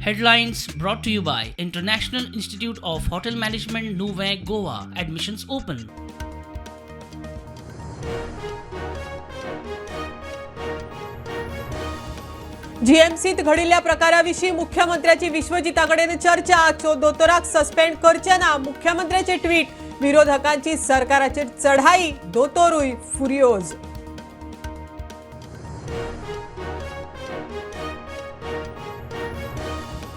Headlines brought to you by International Institute of Hotel Management, Nuvei, Goa. Admissions open. जीएमसीत घडिल्ल्या प्रकाराविषयी मुख्यमंत्र्याची विश्वजिताकडेन चर्चा. दोतोराक suspend करचे ना, मुख्यमंत्र्याचे ट्विट. विरोधकांची सरकाराचेर चढाई, दोतोरूय फुरियोज.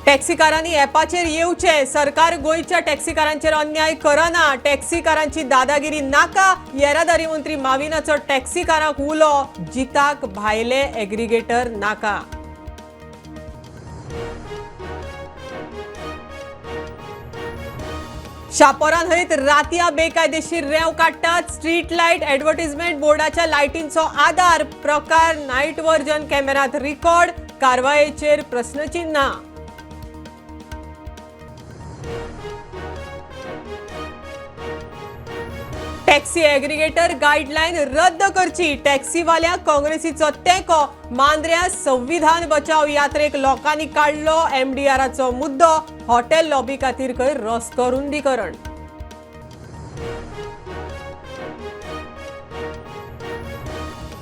टॅक्सीकारांनी ॲपाचेर येवचे. सरकार गोयच्या टॅक्सीकारांचेर अन्याय करना. टॅक्सीकारांची दादागिरी नाका. येरादारी मंत्री माविनाचो टॅक्सीकारांक उलो. जिताक भायले एग्रिगेटर नाका. शापोरान हयत रातया बेकायदेशीर रेंव काडटात. स्ट्रीट लायट ॲडव्हर्टिजमेंट बोर्डाच्या लायटींचो आधार. प्रकार नायट व्हर्जन कॅमेरात रिकॉर्ड. कारवायेचेर प्रश्नचिन्ह. टॅक्सी एग्रिगेटर गाईडलाईन रद्द करची. टॅक्सीवाल्यांक काँग्रेसीचो तेंको. मांद्र्या संविधान बचाव यात्रेक लोकांनी काढलो एमडीआराचो मुद्दो. हॉटेल लॉबी खातीर खंय रस्तो रुंदीकरण.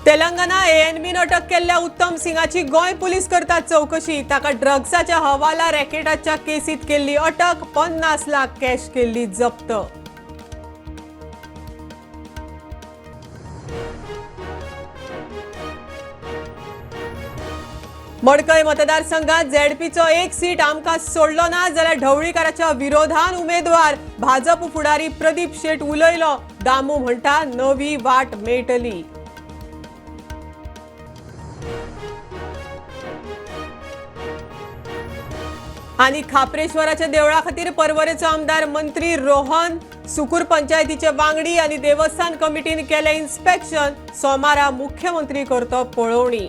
तेलंगणा एएनबीन अटक केल्ल्या उत्तम सिंगाची गोंय पुलीस करतात चौकशी. ताका ड्रग्साच्या हवाला रॅकेटाच्या केसीत केल्ली अटक. 50 लाख कॅश केल्ली जप्त. मडकय मतदारसंघात झेडपीचो एक सीट आमकां सोडलो ना जाल्यार ढवळीकाराच्या विरोधान उमेदवार. भाजप फुडारी प्रदीप शेट उलयलो. दामू म्हणटा नवी वाट मेळटली. आनी खापरेश्वराच्या देवळा खातीर पर्वरेचो आमदार मंत्री रोहन सुकूर पंचायतीचे वांगडी आनी देवस्थान कमिटीन केले इन्स्पेक्शन. सोमारा मुख्यमंत्री करतो पळोवणी.